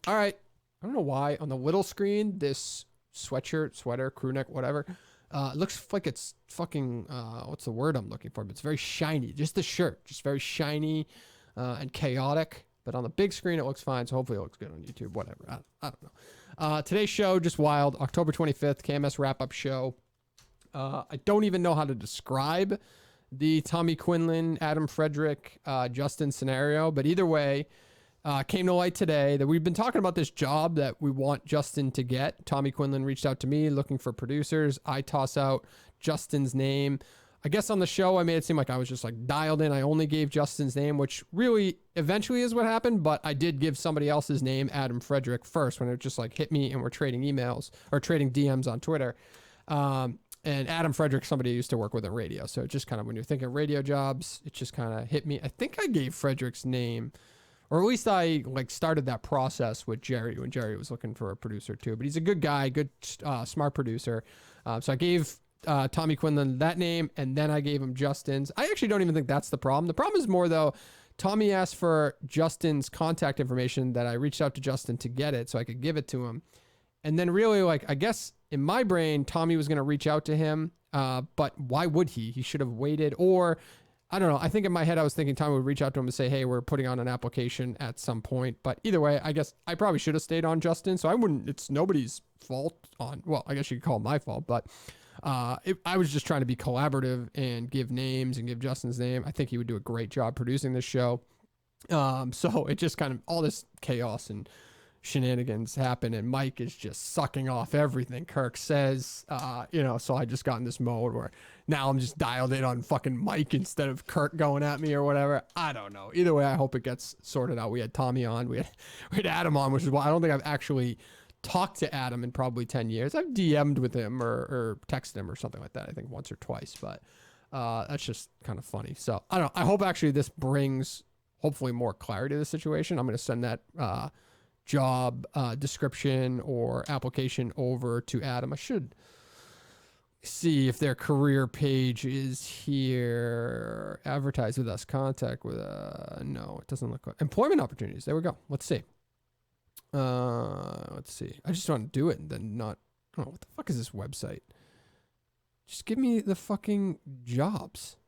all right, I don't know why on the little screen, this sweater, crew neck, whatever, it looks like it's fucking, what's the word I'm looking for? But it's very shiny. Just the shirt, just very shiny and chaotic. But on the big screen, it looks fine. So hopefully it looks good on YouTube, whatever. I don't know. Today's show, just wild. October 25th, KMS Wrap Up show. I don't even know how to describe the Tommy Quinlan, Adam Frederick, Justin scenario. But either way, came to light today that we've been talking about this job that we want Justin to get. Tommy Quinlan reached out to me looking for producers. I toss out Justin's name. I guess on the show, I made it seem like I was just like dialed in. I only gave Justin's name, which really eventually is what happened. But I did give somebody else's name, Adam Frederick, first when it just like hit me and we're trading emails or trading DMs on Twitter. And Adam Frederick, somebody I used to work with in radio. So it just kind of, when you're thinking radio jobs, it just kind of hit me. I think I gave Frederick's name, or at least I like started that process with Jerry when Jerry was looking for a producer too. But he's a good guy, good, smart producer. So I gave Tommy Quinlan that name, and then I gave him Justin's. I actually don't even think that's the problem. The problem is more though, Tommy asked for Justin's contact information that I reached out to Justin to get it so I could give it to him. And then really, like, I guess in my brain, Tommy was going to reach out to him, but why would he? He should have waited, or I don't know. I think in my head, I was thinking Tommy would reach out to him and say, hey, we're putting on an application at some point. But either way, I guess I probably should have stayed on Justin. So I wouldn't, it's nobody's fault on, well, I guess you could call it my fault, but I was just trying to be collaborative and give names and give Justin's name. I think he would do a great job producing this show. So it just kind of, all this chaos and shenanigans happen, and Mike is just sucking off everything Kirk says, so I just got in this mode where now I'm just dialed in on fucking Mike instead of Kirk going at me or whatever. I don't know. Either way, I hope it gets sorted out. We had Tommy on, we had Adam on, which is why I don't think I've actually talked to Adam in probably 10 years. I've DM'd with him or texted him or something like that, I think once or twice, but that's just kind of funny. So I don't know. I hope actually this brings hopefully more clarity to the situation. I'm going to send that job description or application over to Adam. I should see if their career page is here. Advertise with us. Contact with no, it doesn't look like employment opportunities. There we go. Let's see. Let's see. I just want to do it and then not. Oh, what the fuck is this website? Just give me the fucking jobs.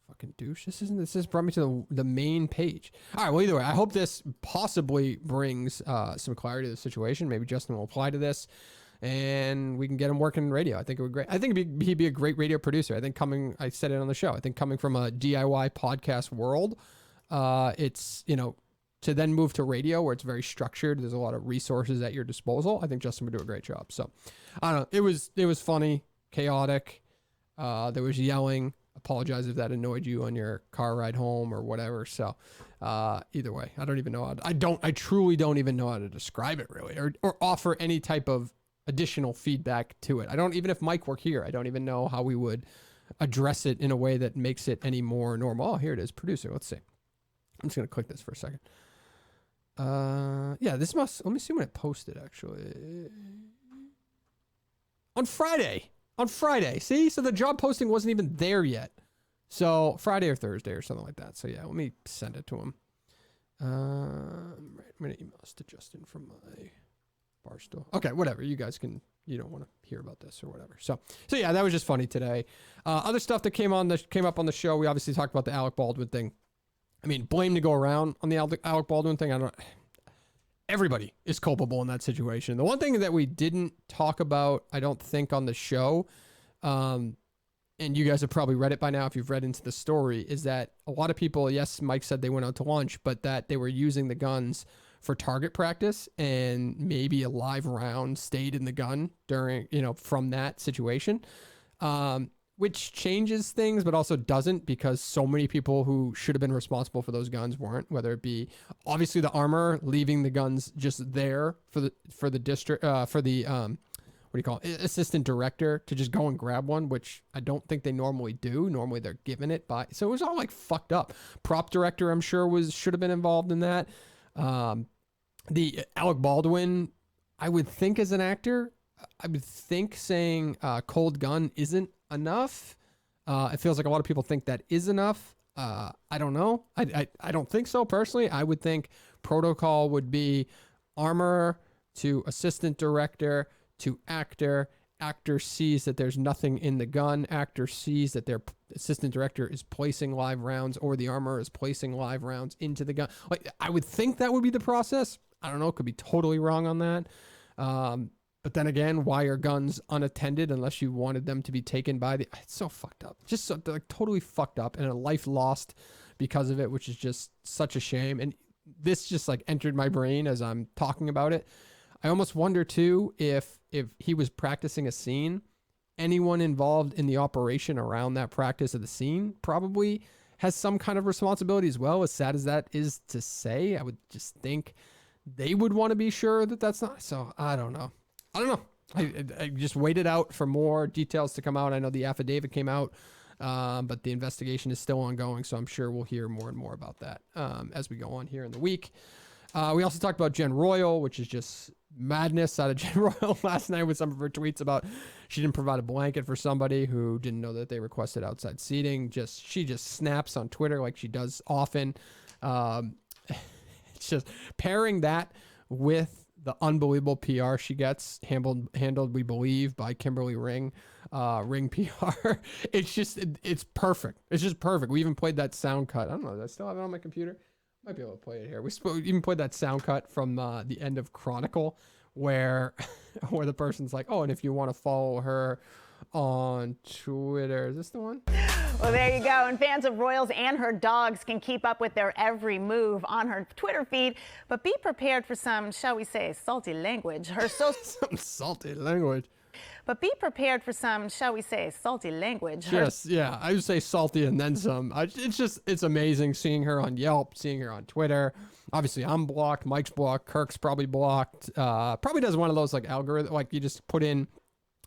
Fucking douche. This just brought me to the main page. All right, well, either way, I hope this possibly brings some clarity to the situation. Maybe Justin will apply to this and we can get him working in radio. I think it would be great. I think he'd be a great radio producer. I think I said it on the show, I think coming from a DIY podcast world, it's, to then move to radio where it's very structured, there's a lot of resources at your disposal. I think Justin would do a great job. So I don't know. It was funny, chaotic. There was yelling. Apologize if that annoyed you on your car ride home or whatever. So either way, I don't even know I truly don't even know how to describe it really, or offer any type of additional feedback to it. I don't, even if Mike were here, I don't even know how we would address it in a way that makes it any more normal. Oh, here it is, producer. Let's see. I'm just going to click this for a second. Yeah, let me see when it posted actually. On Friday. See? So the job posting wasn't even there yet. So Friday or Thursday or something like that. So yeah, let me send it to him. Right, I'm going to email this to Justin from my Barstool. Okay, whatever. You guys can, you don't want to hear about this or whatever. So yeah, that was just funny today. Other stuff that came up on the show, we obviously talked about the Alec Baldwin thing. I mean, blame to go around on the Alec Baldwin thing. Everybody is culpable in that situation. The one thing that we didn't talk about, I don't think, on the show, and you guys have probably read it by now if you've read into the story, is that a lot of people, yes, Mike said they went out to lunch, but that they were using the guns for target practice, and maybe a live round stayed in the gun during, from that situation. Which changes things, but also doesn't, because so many people who should have been responsible for those guns weren't, whether it be obviously the armor leaving the guns just there for the district, for the, assistant director to just go and grab one, which I don't think they normally do. Normally they're given it by, so it was all like fucked up. Prop director, I'm sure should have been involved in that. The Alec Baldwin, I would think as an actor, I would think saying cold gun isn't enough. It feels like a lot of people think that is enough. I don't know. I don't think so personally. I would think protocol would be armor to assistant director to actor. Actor sees that there's nothing in the gun. Actor sees that their assistant director is placing live rounds, or the armor is placing live rounds into the gun. Like, I would think that would be the process. I don't know. Could be totally wrong on that. But then again, why are guns unattended unless you wanted them to be taken by the... It's so fucked up. Just so, like, totally fucked up, and a life lost because of it, which is just such a shame. And this just like entered my brain as I'm talking about it. I almost wonder too if he was practicing a scene, anyone involved in the operation around that practice of the scene probably has some kind of responsibility as well. As sad as that is to say, I would just think they would want to be sure that that's not. So I don't know. I just waited out for more details to come out. I know the affidavit came out, but the investigation is still ongoing. So I'm sure we'll hear more and more about that as we go on here in the week. We also talked about Jen Royal, which is just madness out of Jen Royal last night with some of her tweets about she didn't provide a blanket for somebody who didn't know that they requested outside seating. She just snaps on Twitter like she does often. It's just pairing that with the unbelievable PR she gets handled, we believe, by Kimberly Ring PR. It's perfect. It's just perfect. We even played that sound cut. I don't know. Do I still have it on my computer? Might be able to play it here. We even played that sound cut from the end of Chronicle where the person's like, oh, and if you want to follow her on Twitter, is this the one? Well, there you go. And fans of Royals and her dogs can keep up with their every move on her Twitter feed, but be prepared for some, shall we say, salty language. Some salty language. But be prepared for some, shall we say, salty language. Yes, yeah. I would say salty and then some. It's amazing seeing her on Yelp, seeing her on Twitter. Obviously, I'm blocked. Mike's blocked. Kirk's probably blocked. Probably does one of those like algorithm, like you just put in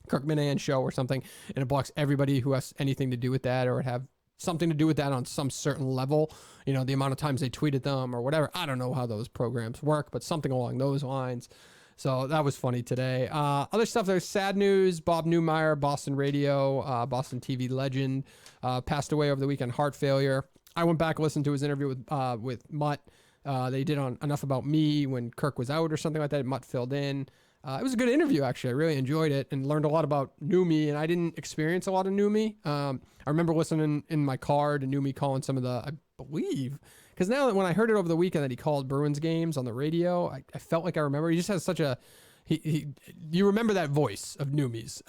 Kirk Minahan show or something, and it blocks everybody who has anything to do with that or have something to do with that on some certain level. You know, the amount of times they tweeted them or whatever. I don't know how those programs work, but something along those lines. So that was funny today. Other stuff, there's sad news. Bob Newmeyer, Boston radio, Boston TV legend, passed away over the weekend, heart failure. I went back and listened to his interview with Mutt. They did on Enough About Me when Kirk was out or something like that. Mutt filled in. It was a good interview, actually. I really enjoyed it and learned a lot about New Me, and I didn't experience a lot of New Me. I remember listening in my car to New Me calling some of the, I believe, because now that when I heard it over the weekend that he called Bruins games on the radio, I felt like I remember. He just has such a, you remember that voice of Noomies.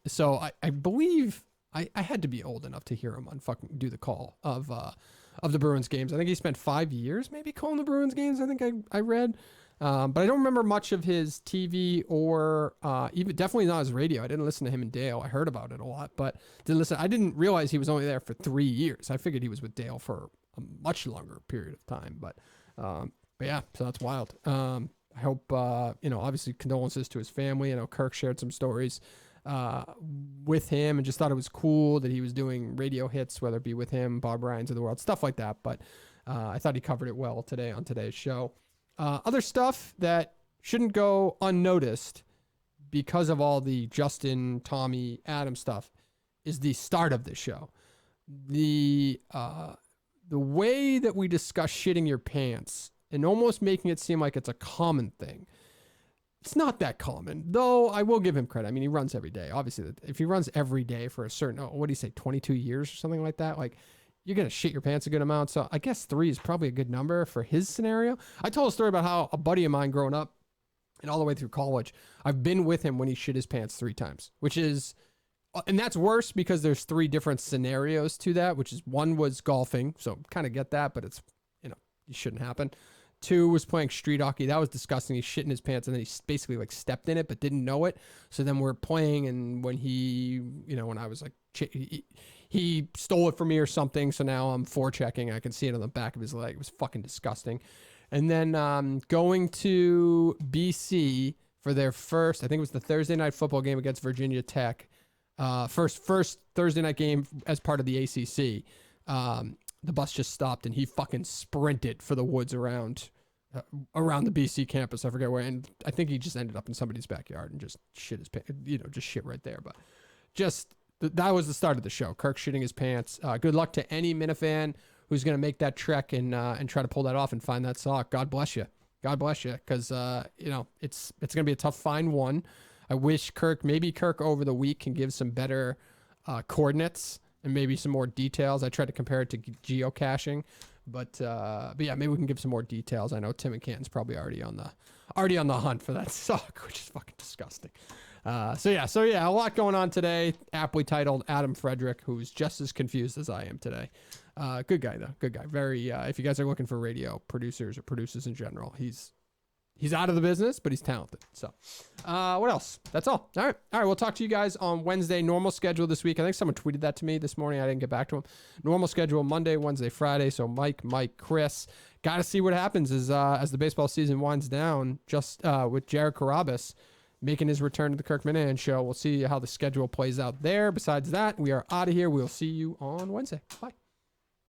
So I believe I had to be old enough to hear him on fucking do the call of the Bruins games. I think he spent 5 years maybe calling the Bruins games. I think I read. But I don't remember much of his TV or even definitely not his radio. I didn't listen to him and Dale. I heard about it a lot, but didn't listen. I didn't realize he was only there for 3 years. I figured he was with Dale for a much longer period of time. But yeah, so that's wild. I hope, obviously condolences to his family. I know Kirk shared some stories with him and just thought it was cool that he was doing radio hits, whether it be with him, Bob Ryans of the world, stuff like that. But I thought he covered it well today on today's show. Other stuff that shouldn't go unnoticed because of all the Justin, Tommy, Adam stuff is the start of this show. The way that we discuss shitting your pants and almost making it seem like it's a common thing. It's not that common, though I will give him credit. I mean, he runs every day. Obviously, if he runs every day for a certain, what do you say, 22 years or something like that? Like, you're going to shit your pants a good amount. So I guess 3 is probably a good number for his scenario. I told a story about how a buddy of mine growing up and all the way through college, I've been with him when he shit his pants 3 times, which is, and that's worse because there's 3 different scenarios to that, which is 1 was golfing. So kind of get that, but it's, it shouldn't happen. 2 was playing street hockey. That was disgusting. He's shitting his pants and then he basically like stepped in it, but didn't know it. So then we're playing. And when when I was like, he stole it from me or something. So now I'm forechecking. I can see it on the back of his leg. It was fucking disgusting. And then going to BC for their first, I think it was the Thursday night football game against Virginia Tech. First Thursday night game as part of the ACC. The bus just stopped and he fucking sprinted for the woods around the BC campus. I forget where. And I think he just ended up in somebody's backyard and just shit his pants, just shit right there. But just that was the start of the show. Kirk shitting his pants. Good luck to any Minifan who's going to make that trek and try to pull that off and find that sock. God bless you. God bless you. Because, it's going to be a tough find one. I wish maybe Kirk over the week can give some better coordinates and maybe some more details. I tried to compare it to geocaching, but yeah, maybe we can give some more details. I know Tim and Canton's probably already on the hunt for that sock, which is fucking disgusting. So yeah, a lot going on today. Aptly titled Adam Frederick, who's just as confused as I am today. Good guy though. Good guy. Very. If you guys are looking for radio producers or producers in general, he's out of the business, but he's talented. So, what else? That's all. All right. We'll talk to you guys on Wednesday. Normal schedule this week. I think someone tweeted that to me this morning. I didn't get back to him. Normal schedule Monday, Wednesday, Friday. So Mike, Chris. Got to see what happens as the baseball season winds down. Just with Jared Carabas making his return to the Kirk Minahan show. We'll see how the schedule plays out there. Besides that, we are out of here. We'll see you on Wednesday. Bye.